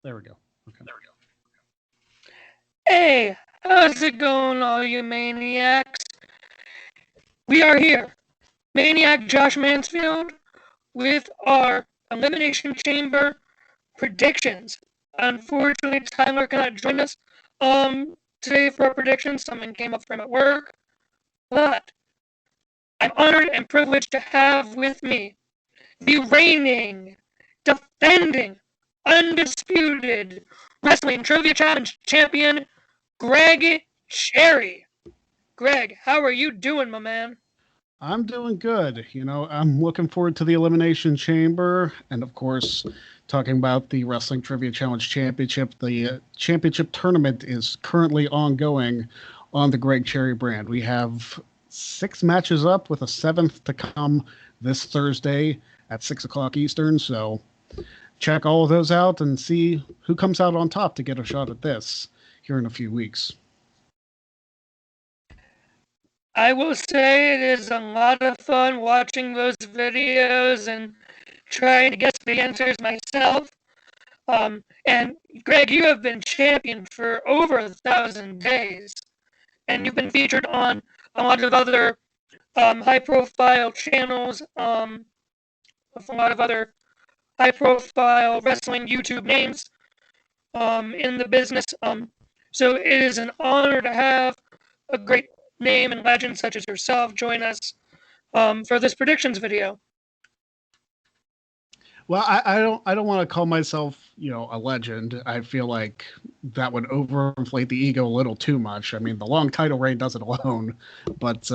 There we go. Okay. Hey, how's it going, all you maniacs? We are here, Maniac Josh Mansfield, with our Elimination Chamber predictions. Unfortunately, Tyler cannot join us today for our predictions. Something came up for him at work, but I'm honored and privileged to have with me the reigning, defending, undisputed Wrestling Trivia Challenge champion, Greg Cherry. Greg, how are you doing, my man? I'm doing good. I'm looking forward to the Elimination Chamber and, of course, talking about the Wrestling Trivia Challenge Championship. The championship tournament is currently ongoing on the Greg Cherry brand. We have 6 matches up with a 7th to come this Thursday at 6 o'clock Eastern. So check all of those out and see who comes out on top to get a shot at this here in a few weeks. I will say it is a lot of fun watching those videos and trying to guess the answers myself. And Greg, you have been champion for over 1,000 days, and you've been featured on a lot of other high-profile channels, from a lot of other high-profile wrestling YouTube names in the business. So it is an honor to have a great name and legend such as yourself join us for this predictions video. Well, I don't want to call myself, a legend. I feel like that would overinflate the ego a little too much. I mean, the long title reign does it alone, but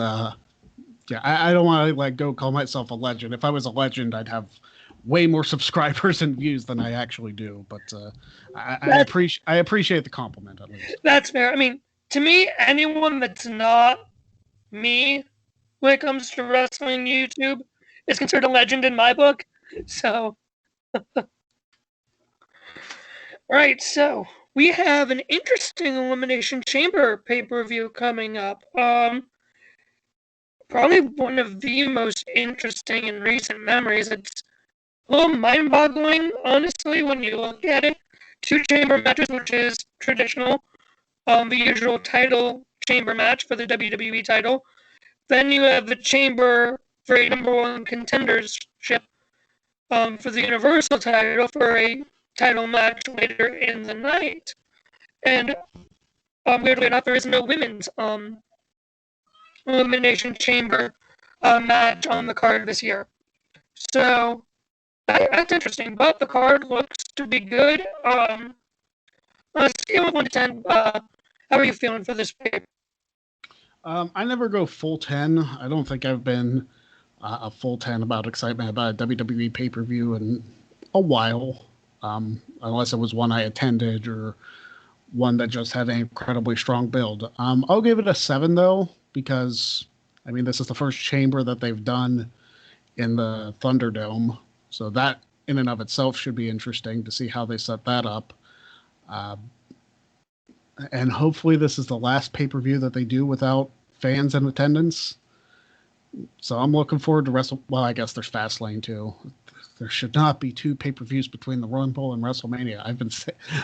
yeah, I don't want to go call myself a legend. If I was a legend, I'd have way more subscribers and views than I actually do. But I appreciate the compliment at least. That's fair. I mean, to me, anyone that's not me when it comes to wrestling YouTube is considered a legend in my book. So, all right. So we have an interesting Elimination Chamber pay-per-view coming up. Probably one of the most interesting in recent memories. It's a little mind-boggling, honestly, when you look at it. 2 chamber matches, which is traditional. The usual title chamber match for the WWE title. Then you have the chamber for a #1 contendership for the Universal title for a title match later in the night. And weirdly enough, there is no women's Elimination Chamber match on the card this year. So that's interesting, but the card looks to be good. On a scale of 1 to 10, how are you feeling for this paper? I never go full 10. I don't think I've been a full 10 about excitement about a WWE pay-per-view in a while, unless it was one I attended or one that just had an incredibly strong build. I'll give it a 7, though, because, I mean, this is the first chamber that they've done in the Thunderdome, so that in and of itself should be interesting to see how they set that up. And hopefully this is the last pay-per-view that they do without fans in attendance. So I'm looking forward to well, I guess there's Fastlane too. There should not be 2 pay-per-views between the Rumble and WrestleMania.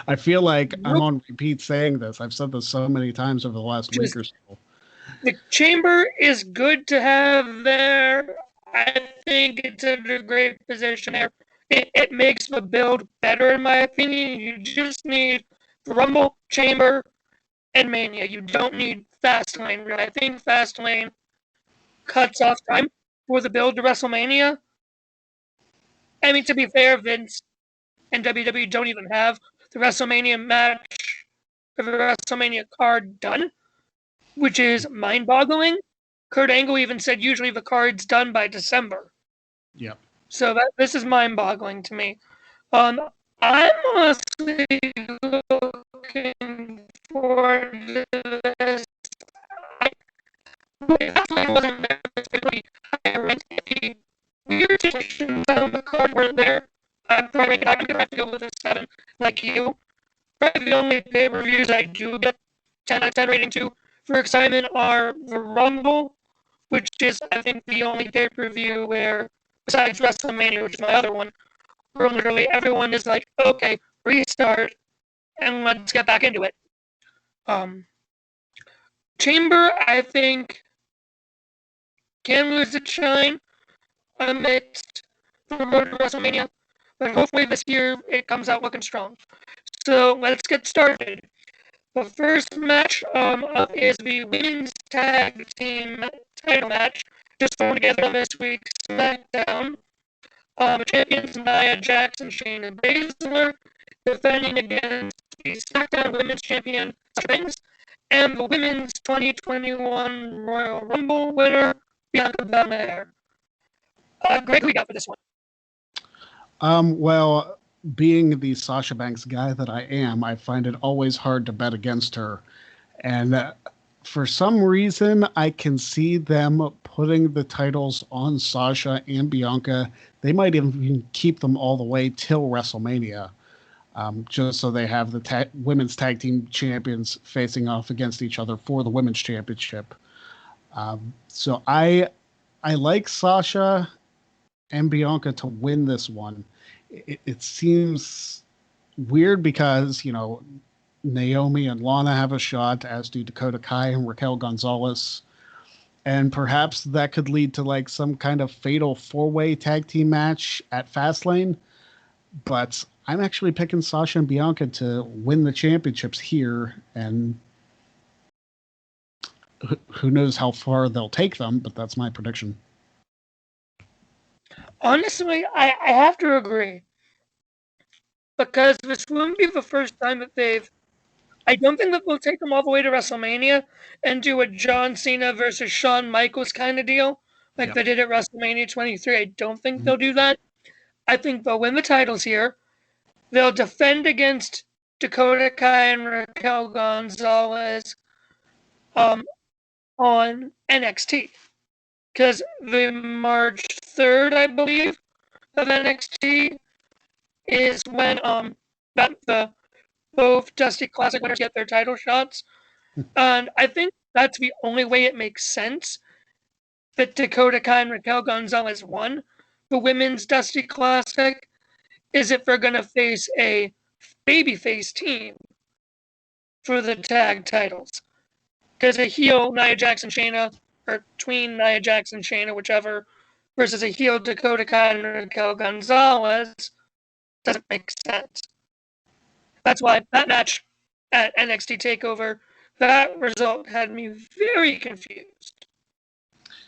I feel like I'm on repeat saying this. I've said this so many times over the last week or so. The chamber is good to have there. I think it's in a great position there. It makes the build better, in my opinion. You just need the Rumble, Chamber, and Mania. You don't need Fastlane, really. I think Fastlane cuts off time for the build to WrestleMania. I mean, to be fair, Vince and WWE don't even have the WrestleMania match or the WrestleMania card done, which is mind-boggling. Kurt Angle even said usually the card's done by December. Yep. So this is mind-boggling to me. I'm honestly looking forward to this. I wasn't there. Weird situations on the card weren't there. I'm probably not going to deal with a 7 like you. Probably the only pay-per-views I do get 10 out of 10 rating to for excitement are the Rumble, which is, I think, the only pay-per-view where, besides WrestleMania, which is my other one, where literally everyone is like, okay, restart, and let's get back into it. Chamber, I think, can lose its shine amidst the road to WrestleMania, but hopefully this year it comes out looking strong. So let's get started. The first match is the women's tag team title match, just thrown together on this week's SmackDown. Champions Nia Jax and Shayna Baszler defending against the SmackDown Women's Champion Sasha Banks and the Women's 2021 Royal Rumble winner Bianca Belair. Greg, who we got for this one? Well, being the Sasha Banks guy that I am, I find it always hard to bet against her. And for some reason, I can see them putting the titles on Sasha and Bianca. They might even keep them all the way till WrestleMania, just so they have the women's tag team champions facing off against each other for the women's championship. So I like Sasha and Bianca to win this one. It seems weird because, you know, Naomi and Lana have a shot, as do Dakota Kai and Raquel Gonzalez. And perhaps that could lead to like some kind of fatal four-way tag team match at Fastlane. But I'm actually picking Sasha and Bianca to win the championships here. And who knows how far they'll take them, but that's my prediction. Honestly, I have to agree. Because this wouldn't be the first time that they've... I don't think that they'll take them all the way to WrestleMania and do a John Cena versus Shawn Michaels kind of deal, like they did at WrestleMania 23. I don't think they'll do that. I think they'll win the titles here. They'll defend against Dakota Kai and Raquel Gonzalez on NXT. Because the March 3rd, I believe, of NXT is when both Dusty Classic winners get their title shots. And I think that's the only way it makes sense that Dakota Kai and Raquel Gonzalez won the Women's Dusty Classic is if they're going to face a babyface team for the tag titles. Because a heel Nia Jax and Shayna, or tween Nia Jax and Shayna, whichever, versus a heel Dakota Kai and Raquel Gonzalez doesn't make sense. That's why that match at NXT TakeOver, that result had me very confused.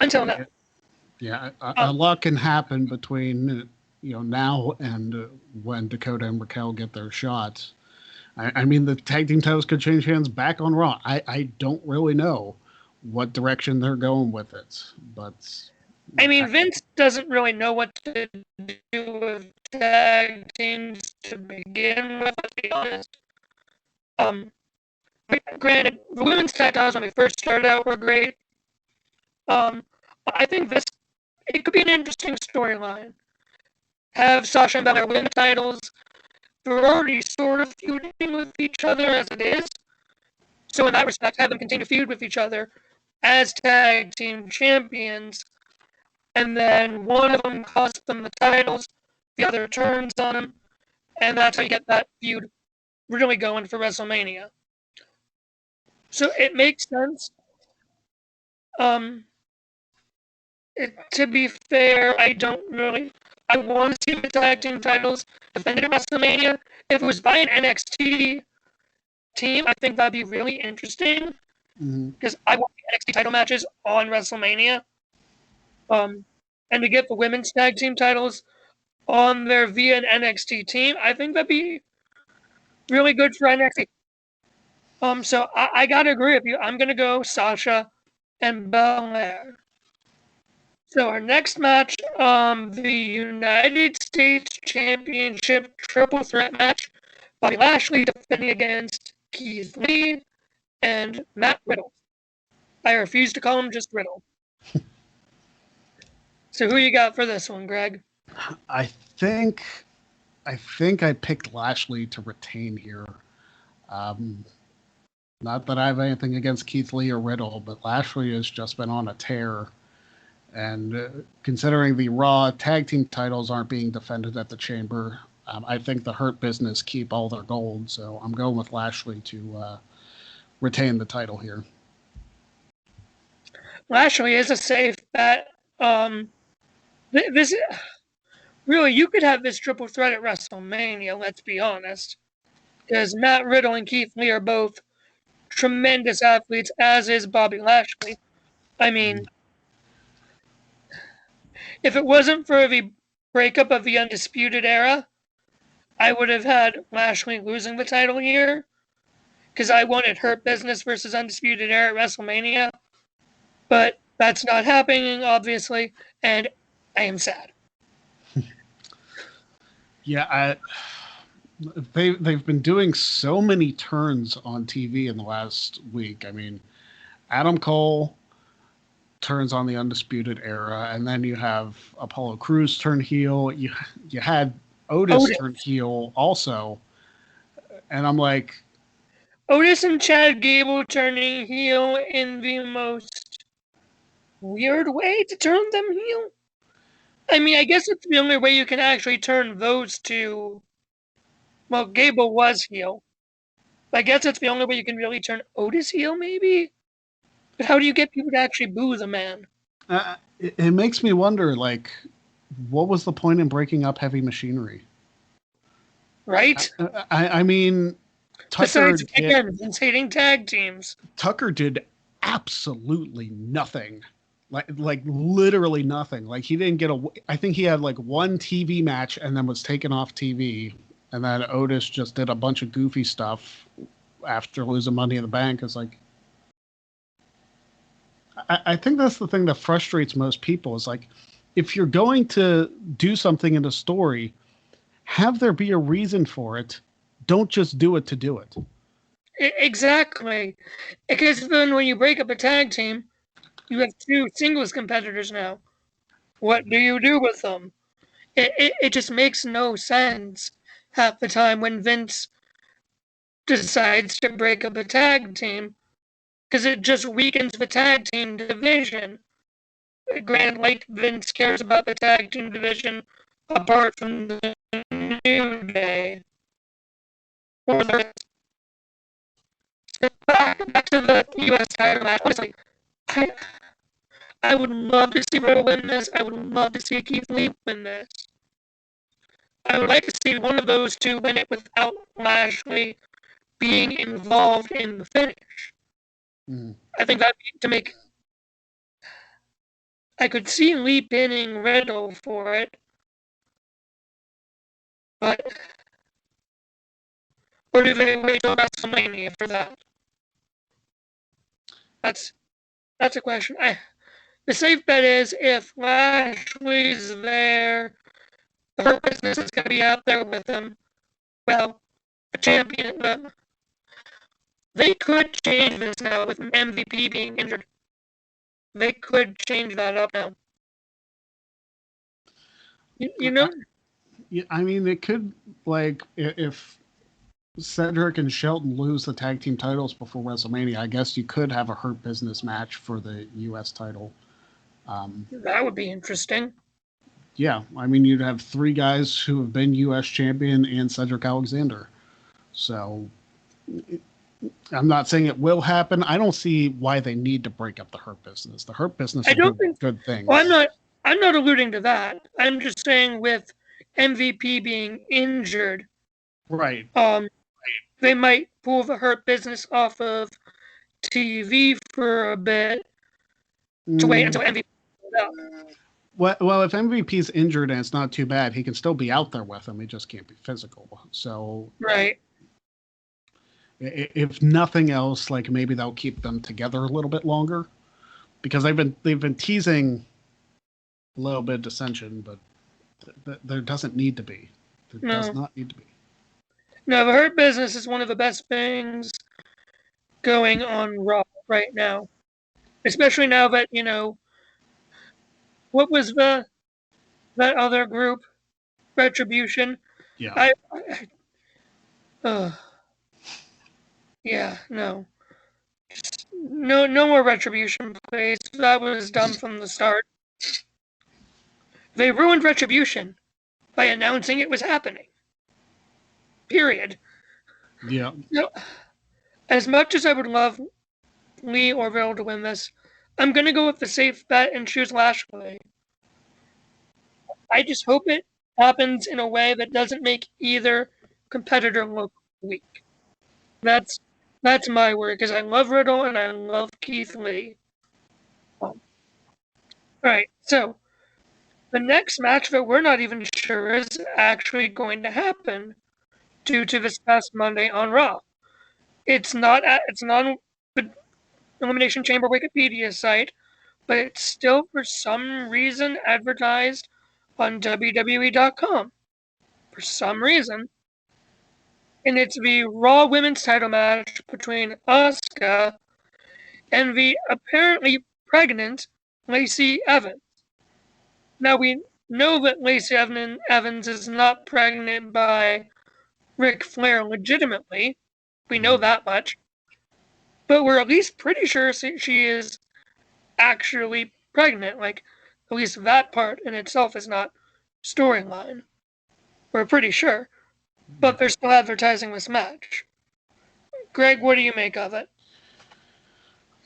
Until now. Yeah, a lot can happen between now and when Dakota and Raquel get their shots. I mean, the tag team titles could change hands back on Raw. I don't really know what direction they're going with it, but I mean, Vince doesn't really know what to do with tag teams to begin with, let's be honest. Granted, the women's tag titles when they first started out were great. I think it could be an interesting storyline. Have Sasha and Belair win the titles. They're already sort of feuding with each other as it is. So in that respect, have them continue to feud with each other as tag team champions. And then one of them costs them the titles, the other turns on them, and that's how you get that feud really going for WrestleMania. So it makes sense. To be fair, I want to see the tag team titles defended at WrestleMania. If it was by an NXT team, I think that'd be really interesting. Because I want the NXT title matches on WrestleMania. And to get the women's tag team titles on there via an NXT team, I think that'd be really good for NXT. So I gotta agree with you. I'm gonna go Sasha and Belair. So our next match, the United States Championship Triple Threat match. Bobby Lashley defending against Keith Lee and Matt Riddle. I refuse to call him just Riddle. So who you got for this one, Greg? I think I picked Lashley to retain here. Not that I have anything against Keith Lee or Riddle, but Lashley has just been on a tear. And considering the Raw tag team titles aren't being defended at the Chamber, I think the Hurt Business keep all their gold, so I'm going with Lashley to retain the title here. Lashley is a safe bet. This really, you could have this triple threat at WrestleMania. Let's be honest, because Matt Riddle and Keith Lee are both tremendous athletes, as is Bobby Lashley. I mean, if it wasn't for the breakup of the Undisputed Era, I would have had Lashley losing the title here, because I wanted Hurt Business versus Undisputed Era at WrestleMania. But that's not happening, obviously, and I am sad. Yeah, they've been doing so many turns on TV in the last week. I mean, Adam Cole turns on the Undisputed Era, and then you have Apollo Crews turn heel. You had Otis turn heel also, and I'm like, Otis and Chad Gable turning heel in the most weird way to turn them heel. I mean, I guess it's the only way you can actually turn those two. Well, Gable was heel. I guess it's the only way you can really turn Otis heel, maybe? But how do you get people to actually boo the man? It makes me wonder, like, what was the point in breaking up Heavy Machinery? Right? I mean, Tucker... Besides, again, Vince hating tag teams. Tucker did absolutely nothing. Like literally nothing. Like, he didn't get I think he had like one TV match and then was taken off TV. And then Otis just did a bunch of goofy stuff after losing Money in the Bank. It's like, I think that's the thing that frustrates most people is like, if you're going to do something in a story, have there be a reason for it. Don't just do it to do it. Exactly. Because then when you break up a tag team, you have two singles competitors now. What do you do with them? It just makes no sense half the time when Vince decides to break up a tag team, because it just weakens the tag team division. Granted, like, Vince cares about the tag team division apart from the New Day. Or the back to the U.S. title match. Honestly, I would love to see Riddle win this. I would love to see Keith Lee win this. I would like to see one of those two win it without Lashley being involved in the finish. I think that to make... I could see Lee pinning Riddle for it, but... Or do they wait till WrestleMania for that? That's a question. The safe bet is if Lashley's there, the Hurt Business is going to be out there with him. Well, a champion. They could change this now with MVP being injured. They could change that up now. You know? I mean, it could, like, if Cedric and Shelton lose the tag team titles before WrestleMania, I guess you could have a Hurt Business match for the U.S. title. That would be interesting. Yeah, I mean, you'd have three guys who have been U.S. champion and Cedric Alexander. So, I'm not saying it will happen. I don't see why they need to break up the Hurt Business. The Hurt Business is a good thing. Well, I'm not alluding to that. I'm just saying with MVP being injured, right? They might pull the Hurt Business off of TV for a bit to wait until MVP goes out. Well, if MVP's injured and it's not too bad, he can still be out there with him. He just can't be physical. So, right. If nothing else, like, maybe that'll keep them together a little bit longer, because they've been teasing a little bit of dissension, but there doesn't need to be. There does not need to be. No, the Hurt Business is one of the best things going on Raw right now, especially now that, you know, what was that other group, Retribution? Yeah. Yeah, no. Just no more Retribution, please. That was dumb from the start. They ruined Retribution by announcing it was happening. period. Yeah. So, as much as I would love Lee or Riddle to win this, I'm going to go with the safe bet and choose Lashley. I just hope it happens in a way that doesn't make either competitor look weak. That's my word, because I love Riddle and I love Keith Lee. Alright, so the next match that we're not even sure is actually going to happen due to this past Monday on Raw. It's not on the Elimination Chamber Wikipedia site, but it's still for some reason advertised on WWE.com. For some reason. And it's the Raw Women's title match between Asuka and the apparently pregnant Lacey Evans. Now, we know that Lacey Evans is not pregnant by Ric Flair legitimately. We know that much. But we're at least pretty sure she is actually pregnant. Like, at least that part in itself is not storyline. We're pretty sure. But they're still advertising this match. Greg, what do you make of it?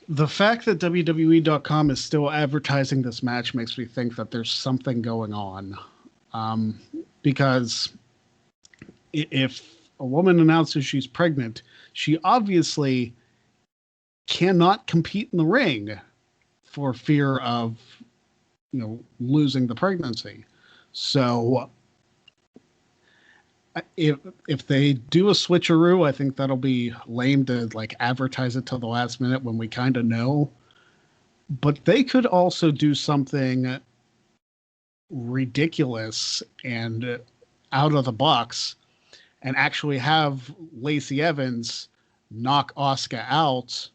The fact that WWE.com is still advertising this match makes me think that there's something going on. Because if a woman announces she's pregnant, she obviously cannot compete in the ring for fear of, losing the pregnancy. So if they do a switcheroo, I think that'll be lame to advertise it till the last minute when we kind of know. But they could also do something ridiculous and out of the box and actually have Lacey Evans knock Asuka out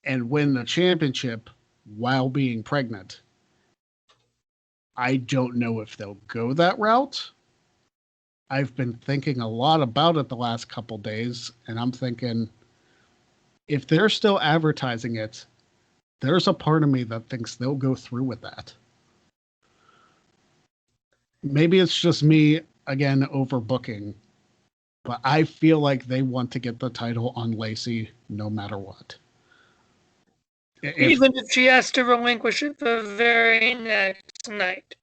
and win the championship while being pregnant. I don't know if they'll go that route. I've been thinking a lot about it the last couple days, and I'm thinking, if they're still advertising it, there's a part of me that thinks they'll go through with that. Maybe it's just me, again, overbooking, but I feel like they want to get the title on Lacey no matter what. Even if she has to relinquish it the very next night.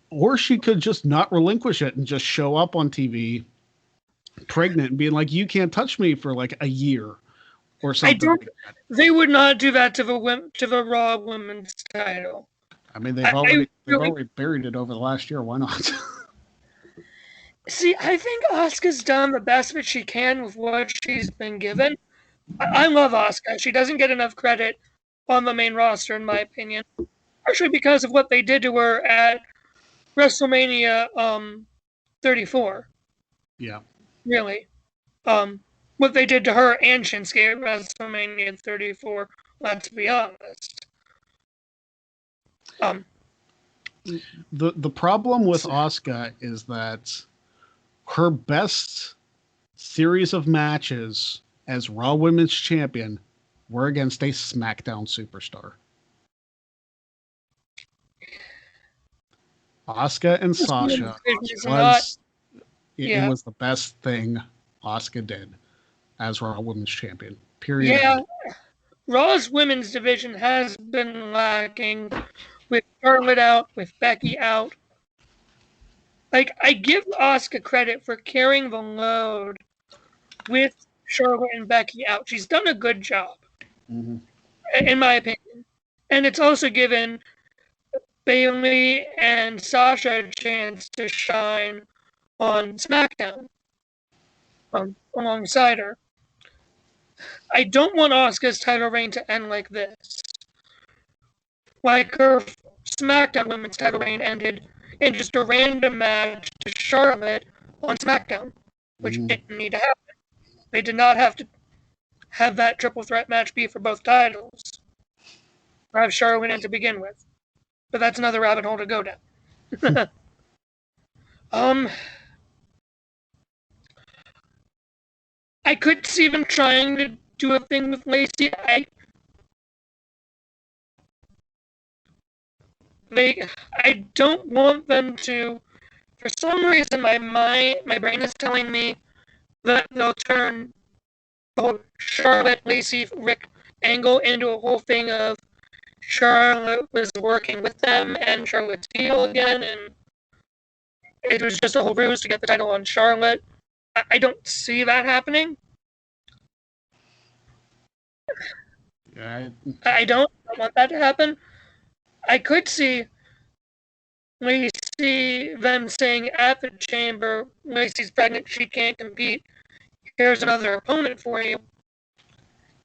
Or she could just not relinquish it and just show up on TV pregnant and being like, you can't touch me for a year or something. They would not do that to the Raw Women's title. I mean, they've already buried it over the last year. Why not? See, I think Asuka's done the best that she can with what she's been given. I love Asuka. She doesn't get enough credit on the main roster, in my opinion. Partially because of what they did to her at WrestleMania 34. Yeah. Really. What they did to her and Shinsuke at WrestleMania 34, let's be honest. The problem with Asuka is that her best series of matches as Raw Women's Champion were against a SmackDown superstar. Asuka and Sasha it was the best thing Asuka did as Raw Women's Champion. Period. Yeah. Raw's women's division has been lacking with Charlotte out, with Becky out. I give Asuka credit for carrying the load with Charlotte and Becky out. She's done a good job, in my opinion. And it's also given Bayley and Sasha a chance to shine on SmackDown alongside her. I don't want Asuka's title reign to end like this. Like her SmackDown Women's title reign ended in just a random match to Charlotte on SmackDown, which didn't need to happen. They did not have to have that triple threat match be for both titles. Or have Charlotte in to begin with. But that's another rabbit hole to go down. I could see them trying to do a thing with Lacey. I don't want them to for some reason, my brain is telling me that they'll turn the whole Charlotte, Lacey, Rick angle into a whole thing of Charlotte was working with them and Charlotte's heel again, and it was just a whole ruse to get the title on Charlotte. I don't see that happening. Yeah, I don't want that to happen. I could see Lacey, them saying at the Chamber, Lacey's pregnant, she can't compete. Here's another opponent for you.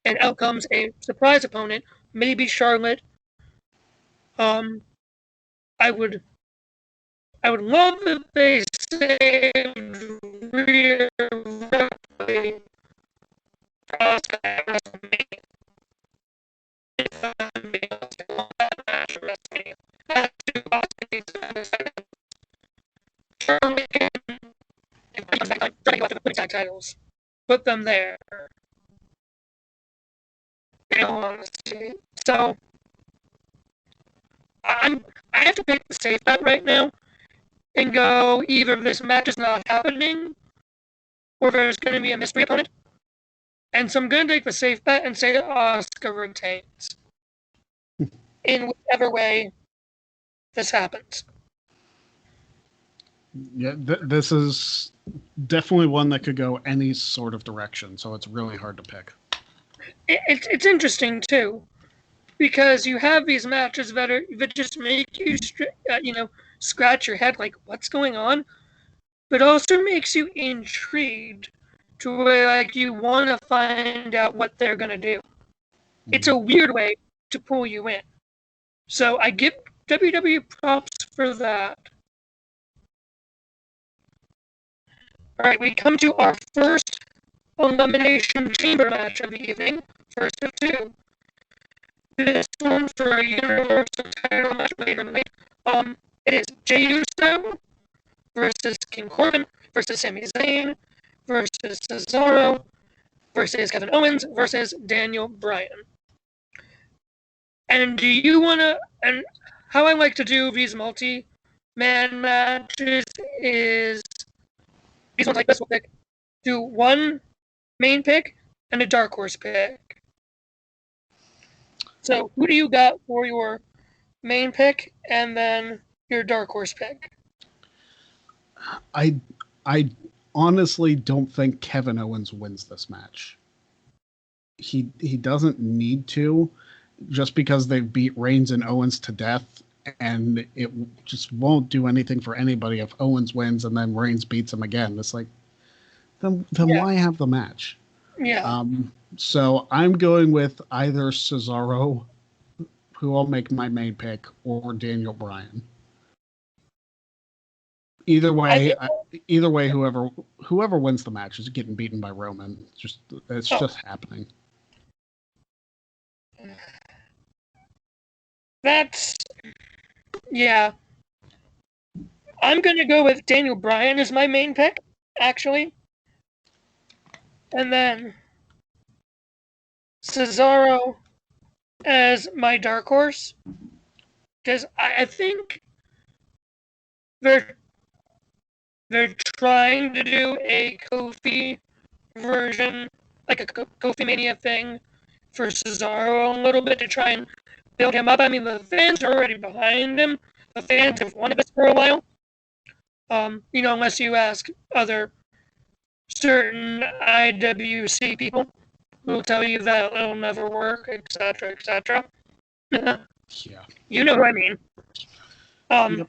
And out comes a surprise opponent, maybe Charlotte. I would love if they saved Rhea Ripley for Asuka at WrestleMania. If I'm being honest, I want that match at WrestleMania. That two Asuka needs to have a second. Charlotte can, if he comes back on, try to go after the women's tag titles. Put them there. In all honesty. So I have to pick the safe bet right now and go either this match is not happening or there's going to be a mystery opponent. And so I'm going to take the safe bet and say Asuka retains in whichever way this happens. Yeah, this is definitely one that could go any sort of direction, so it's really hard to pick. It's interesting too, because you have these matches that just make you scratch your head like what's going on, but also makes you intrigued to where like you want to find out what they're gonna do. It's a weird way to pull you in. So I give WWE props for that. All right, we come to our first Elimination Chamber match of the evening, first of two. This one for a Universal title match later in the night. It is Jey Uso versus King Corbin versus Sami Zayn versus Cesaro versus Kevin Owens versus Daniel Bryan. And do you want to... And how I like to do these multi-man matches is... These ones like this, we'll do one main pick and a dark horse pick. So who do you got for your main pick and then your dark horse pick? I honestly don't think Kevin Owens wins this match. He doesn't need to, just because they've beat Reigns and Owens to death, and it just won't do anything for anybody if Owens wins and then Reigns beats him again. It's like, then why have the match? Yeah. So I'm going with either Cesaro, who I'll make my main pick, or Daniel Bryan. Either way, whoever wins the match is getting beaten by Roman. It's just happening. Yeah. I'm gonna go with Daniel Bryan as my main pick, actually. And then Cesaro as my dark horse. Because I think they're trying to do a Kofi version, like a Kofi Mania thing for Cesaro a little bit to try and build him up. I mean, the fans are already behind him. The fans have wanted this for a while. Unless you ask other certain IWC people who will tell you that it'll never work, etc., etc. Yeah. You know what I mean. Yep.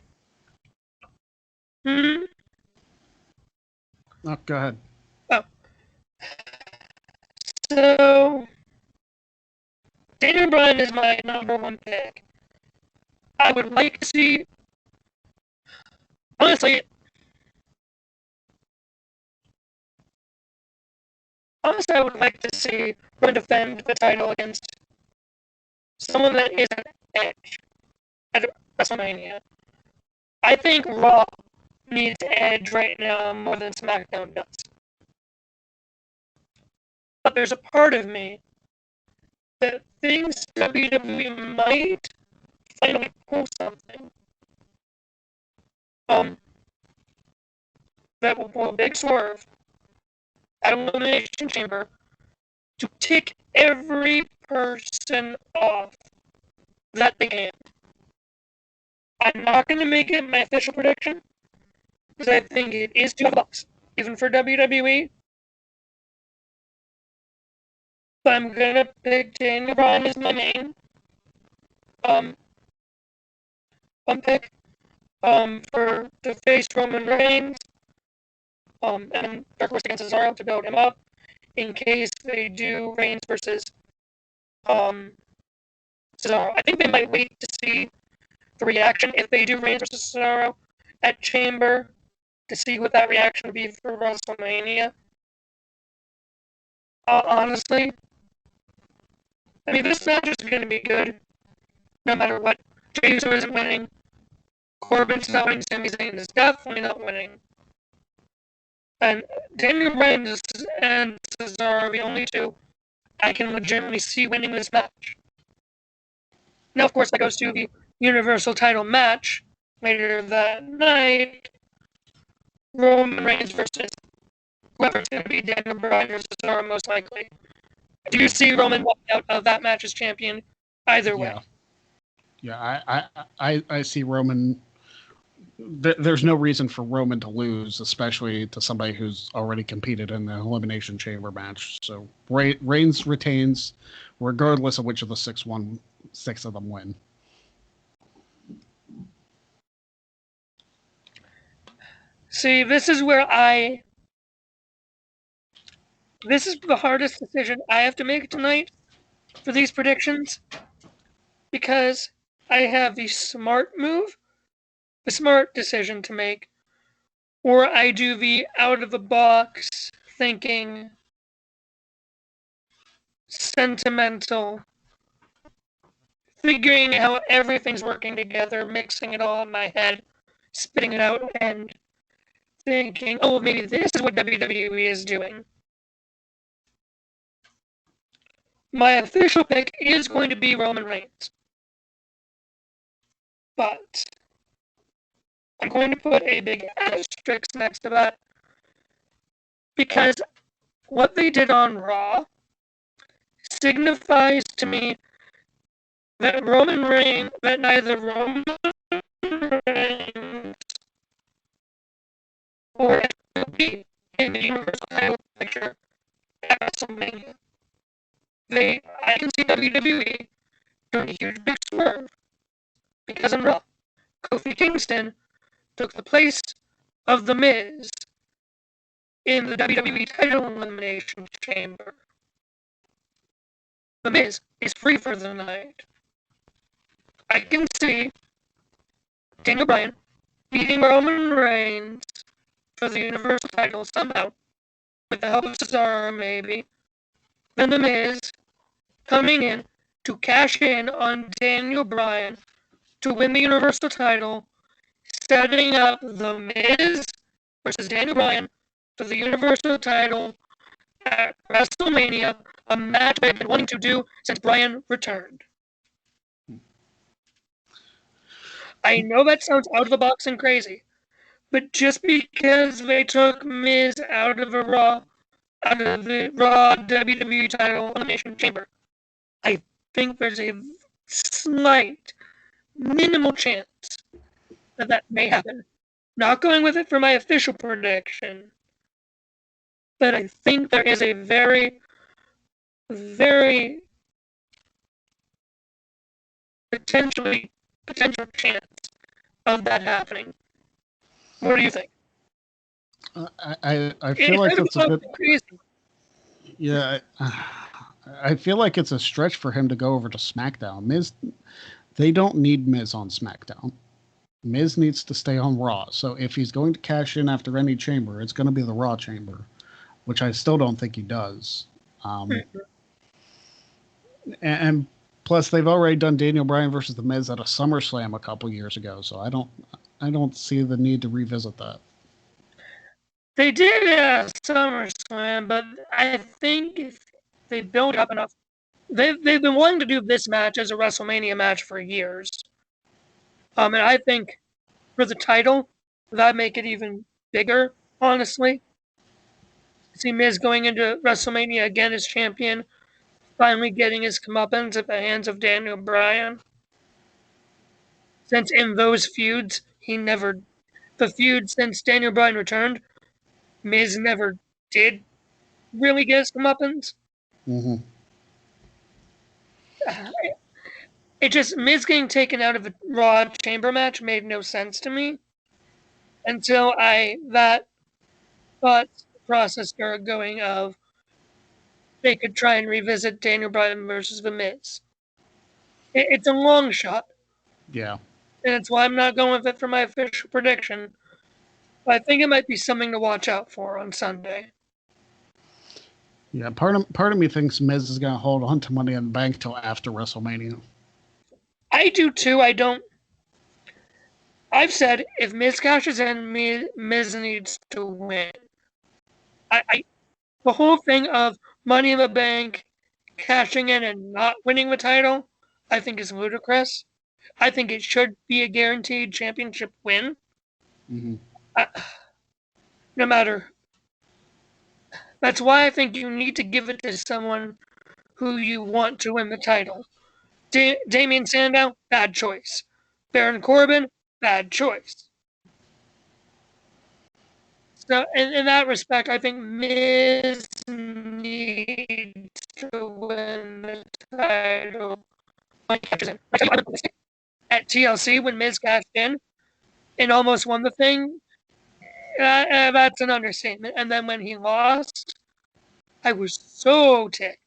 Hmm? Oh, go ahead. Oh. So, Daniel Bryan is my number one pick. I would like to see... Honestly, I would like to see him defend the title against someone that isn't Edge at WrestleMania. I think Raw needs Edge right now more than SmackDown does. But there's a part of me that thinks WWE might finally pull something. that will pull a big swerve at Elimination Chamber to tick every person off that they can. I'm not going to make it my official prediction because I think it is too bucks, even for WWE. But I'm going to pick Daniel Bryan as my main pick for to face Roman Reigns and Dark Horse against Cesaro to build him up in case they do Reigns versus Cesaro. I think they might wait to see the reaction if they do Reigns versus Cesaro at Chamber to see what that reaction would be for WrestleMania. Honestly, I mean, this match is going to be good no matter what. Jey Uso isn't winning. Corbin's not winning. Sami Zayn is definitely not winning. And Daniel Bryan and Cesaro are the only two I can legitimately see winning this match. Now, of course, that goes to the Universal title match later that night. Roman Reigns versus whoever's going to be Daniel Bryan or Cesaro, most likely. Do you see Roman walking out of that match as champion either way? Yeah, I see Roman. There's no reason for Roman to lose, especially to somebody who's already competed in the Elimination Chamber match. So Reigns retains, regardless of which of the six of them win. See, this is the hardest decision I have to make tonight for these predictions because I have the smart decision to make, or I do the out of the box thinking, sentimental, figuring how everything's working together, mixing it all in my head, spitting it out, and thinking, oh, maybe this is what WWE is doing. My official pick is going to be Roman Reigns. But I'm going to put a big asterisk next to that because what they did on Raw signifies to me that neither Roman Reigns or will be in the Universal title picture at WrestleMania. I can see WWE doing a huge big swerve because in Raw, Kofi Kingston took the place of The Miz in the WWE title elimination chamber. The Miz is free for the night. I can see Daniel Bryan beating Roman Reigns for the Universal title somehow, with the help of Cesaro maybe. Then The Miz coming in to cash in on Daniel Bryan to win the Universal title, setting up The Miz versus Daniel Bryan for the Universal title at WrestleMania, a match I've been wanting to do since Bryan returned. I know that sounds out of the box and crazy, but just because they took Miz out of the Raw WWE title elimination chamber, I think there's a slight, minimal chance that may happen. Not going with it for my official prediction, but I think there is a very, very potential chance of that happening. What do you think? I feel like it's a bit crazy. Yeah, I feel like it's a stretch for him to go over to SmackDown. They don't need Miz on SmackDown. Miz needs to stay on Raw. So if he's going to cash in after any chamber, it's going to be the Raw chamber, which I still don't think he does. And plus, they've already done Daniel Bryan versus The Miz at a SummerSlam a couple years ago, so I don't see the need to revisit that. They did at SummerSlam, but I think if they build up enough, they've been wanting to do this match as a WrestleMania match for years. And I think for the title, that'd make it even bigger honestly. See Miz going into WrestleMania again as champion, finally getting his comeuppance at the hands of Daniel Bryan. Since in those feuds, the feud since Daniel Bryan returned, Miz never did really get his comeuppance. Mm-hmm. It just, Miz getting taken out of a Raw Chamber match made no sense to me until that thought process started going of they could try and revisit Daniel Bryan versus The Miz. It's a long shot, Yeah. and it's why I'm not going with it for my official prediction. But I think it might be something to watch out for on Sunday. Yeah. Part of me thinks Miz is going to hold on to Money in the Bank till after WrestleMania. I do too. I've said if Miz cashes in, Miz needs to win. The whole thing of Money in the Bank, cashing in and not winning the title, I think is ludicrous. I think it should be a guaranteed championship win. Mm-hmm. No matter. That's why I think you need to give it to someone who you want to win the title. Damien Sandow, bad choice. Baron Corbin, bad choice. So, in that respect, I think Miz needs to win the title. At TLC, when Miz cashed in and almost won the thing, that's an understatement. And then when he lost, I was so ticked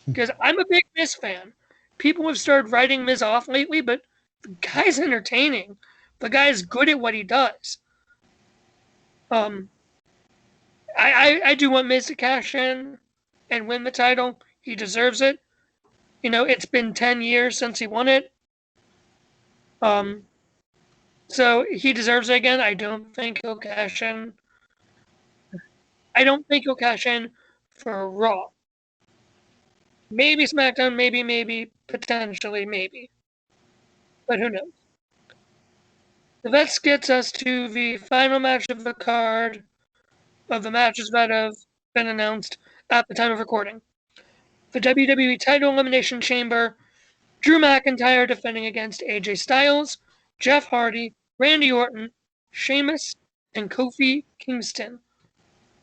because I'm a big Miz fan. People have started writing Miz off lately, but the guy's entertaining. The guy's good at what he does. I do want Miz to cash in and win the title. He deserves it. It's been 10 years since he won it. So he deserves it again. I don't think he'll cash in. I don't think he'll cash in for Raw. Maybe SmackDown, maybe, potentially, maybe. But who knows? So that gets us to the final match of the card of the matches that have been announced at the time of recording. The WWE title elimination chamber, Drew McIntyre defending against AJ Styles, Jeff Hardy, Randy Orton, Sheamus, and Kofi Kingston.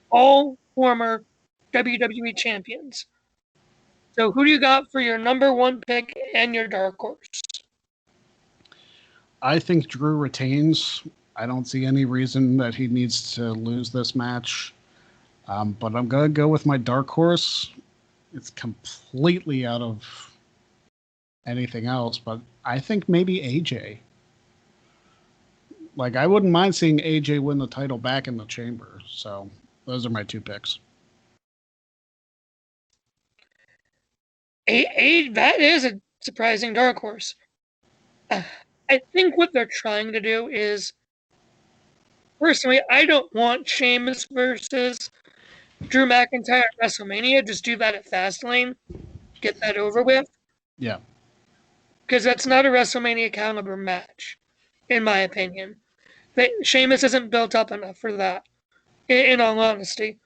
All former WWE champions. So who do you got for your number one pick and your dark horse? I think Drew retains. I don't see any reason that he needs to lose this match. But I'm going to go with my dark horse. It's completely out of anything else, but I think maybe AJ. Like, I wouldn't mind seeing AJ win the title back in the chamber. So those are my two picks. That is a surprising dark horse. I think what they're trying to do is, personally, I don't want Sheamus versus Drew McIntyre at WrestleMania. Just do that at Fastlane. Get that over with. Yeah. Because that's not a WrestleMania caliber match, in my opinion. Sheamus isn't built up enough for that, in all honesty.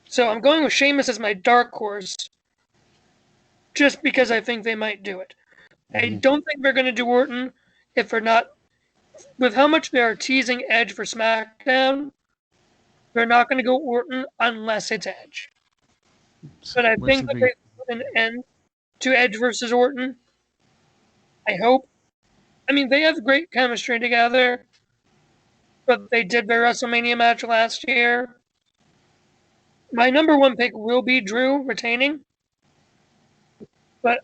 So I'm going with Sheamus as my dark horse, just because I think they might do it. I don't think they're going to do Orton if they're not. With how much they are teasing Edge for SmackDown, they're not going to go Orton unless it's Edge. But I think that they put an end to Edge versus Orton. I hope. I mean, they have great chemistry together, but they did their WrestleMania match last year. My number one pick will be Drew retaining. But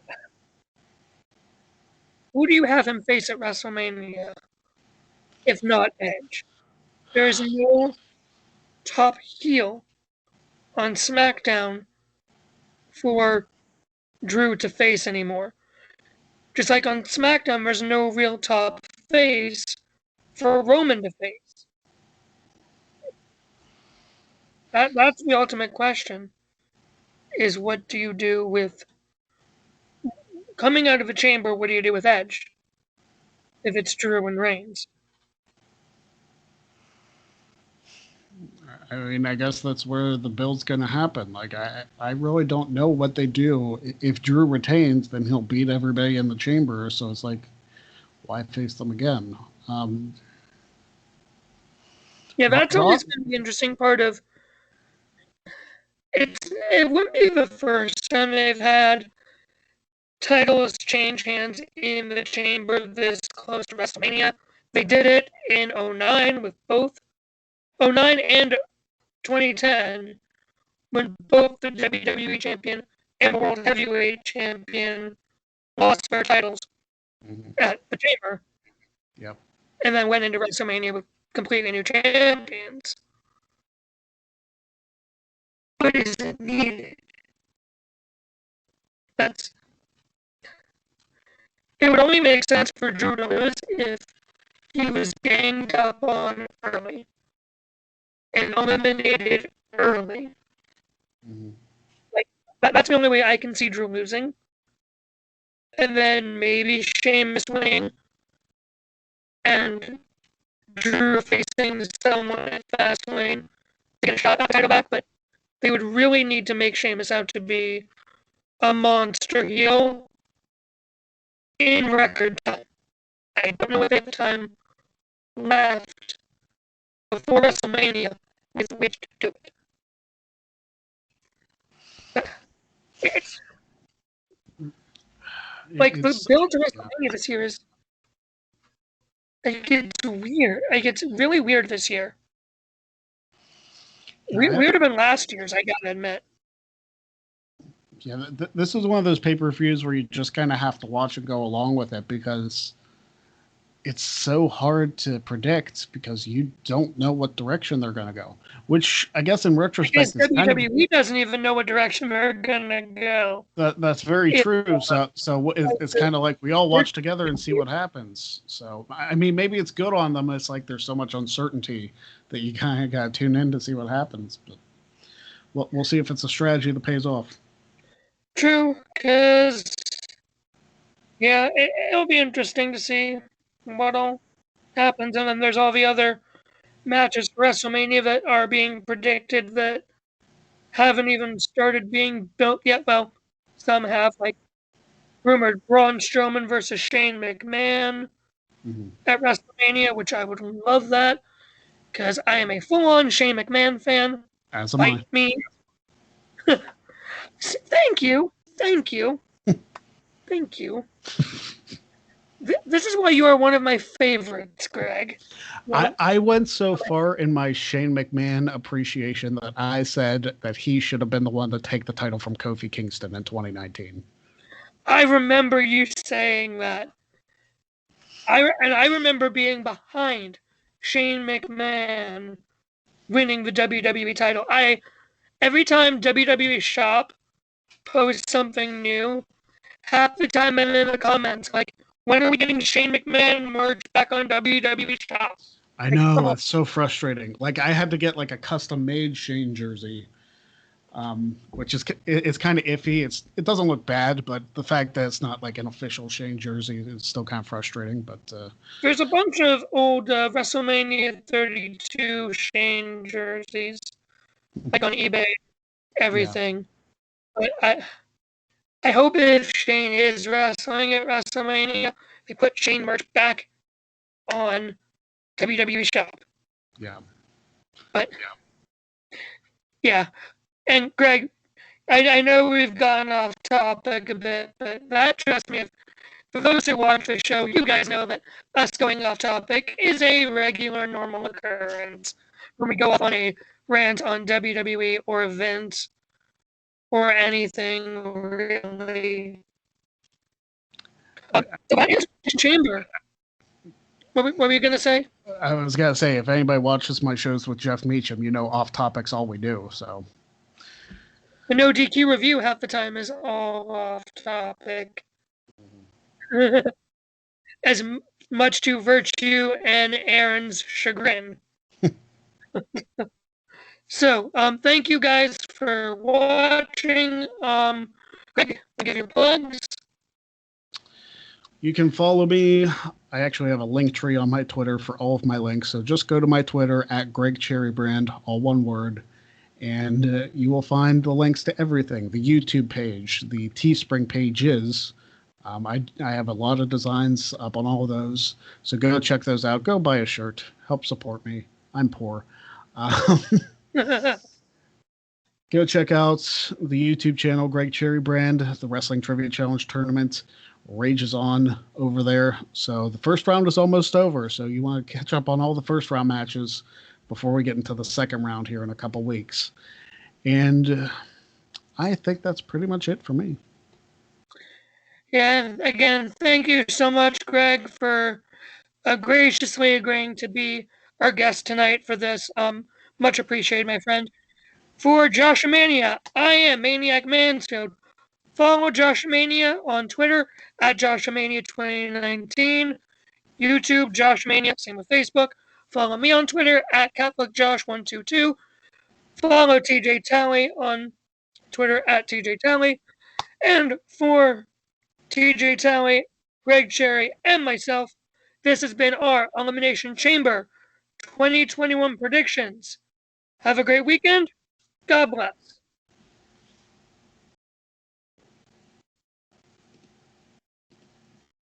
who do you have him face at WrestleMania if not Edge? There's no top heel on SmackDown for Drew to face anymore. Just like on SmackDown, there's no real top face for Roman to face. That's the ultimate question, is what do you do with coming out of a chamber, what do you do with Edge if it's Drew and Reigns? I mean, I guess that's where the build's going to happen. Like, I really don't know what they do. If Drew retains, then he'll beat everybody in the chamber. So it's like, why face them again? Yeah, that's always been the interesting part of it. It wouldn't be the first time they've had titles change hands in the chamber this close to WrestleMania. They did it in 09 with both 09 and 2010 when both the WWE champion and the World Heavyweight champion lost their titles at the chamber. Yep. And then went into WrestleMania with completely new champions. But is it needed? It would only make sense for Drew to lose if he was ganged up on early and eliminated early. Mm-hmm. Like that's the only way I can see Drew losing. And then maybe Sheamus winning and Drew facing someone at Fastlane to get a shot at the title back, but they would really need to make Sheamus out to be a monster heel in record time. I don't know if they have the time left before WrestleMania with which to do it. The build to WrestleMania this year is it's weird. It's really weird this year. Weirder than last year's, I gotta admit. Yeah, this is one of those pay-per-views where you just kind of have to watch and go along with it because it's so hard to predict because you don't know what direction they're going to go. Which I guess in retrospect, WWE doesn't even know what direction they're going to go. That's very true. So it's kind of like we all watch together and see what happens. So I mean, maybe it's good on them. It's like there's so much uncertainty that you kind of got to tune in to see what happens. But we'll see if it's a strategy that pays off. True, because yeah, it'll be interesting to see what all happens, and then there's all the other matches for WrestleMania that are being predicted that haven't even started being built yet. Well, some have, like rumored Braun Strowman versus Shane McMahon at WrestleMania, which I would love that because I am a full-on Shane McMahon fan. As am I. Me. Thank you. Thank you. Thank you. This is why you are one of my favorites, Greg. I went so far in my Shane McMahon appreciation that I said that he should have been the one to take the title from Kofi Kingston in 2019. I remember you saying that. I remember being behind Shane McMahon winning the WWE title. Every time WWE Shop posts something new, half the time I'm in the comments like, when are we getting Shane McMahon merch back on WWE Shop? I know, it's so frustrating. Like, I had to get like a custom-made Shane jersey, which is it's kind of iffy. It doesn't look bad, but the fact that it's not like an official Shane jersey is still kind of frustrating. But there's a bunch of old WrestleMania 32 Shane jerseys, like on eBay, everything. Yeah. But I hope if Shane is wrestling at WrestleMania, they put Shane merch back on WWE Shop. Yeah. But yeah. And Greg, I know we've gotten off topic a bit, but that, trust me, for those who watch the show, you guys know that us going off topic is a regular, normal occurrence when we go off on a rant on WWE or events or anything really. Chamber. What were you going to say? I was going to say, if anybody watches my shows with Jeff Meacham, you know off topic's all we do, so. The No DQ review half the time is all off topic. As much to Virtue and Aaron's chagrin. So, thank you guys for watching. Greg, I'll give you plugs. You can follow me. I actually have a link tree on my Twitter for all of my links. So just go to my Twitter at Greg Cherrybrand, all one word, and you will find the links to everything, the YouTube page, the Teespring pages. I have a lot of designs up on all of those. So go check those out. Go buy a shirt. Help support me. I'm poor. Um, Go check out the YouTube channel, Greg Cherrybrand. The Wrestling Trivia Challenge tournament rages on over there. So the first round is almost over. So you want to catch up on all the first round matches before we get into the second round here in a couple weeks. And I think that's pretty much it for me. Yeah, again, thank you so much, Greg, for graciously agreeing to be our guest tonight for this. Much appreciated, my friend. For Joshamania, I am Maniac Mansfield. Follow Joshamania on Twitter at Joshamania2019, YouTube Joshamania, same with Facebook. Follow me on Twitter at CatholicJosh122. Follow TJ Talley on Twitter at TJ Talley. And for TJ Talley, Greg Cherry, and myself, this has been our Elimination Chamber 2021 predictions. Have a great weekend. God bless.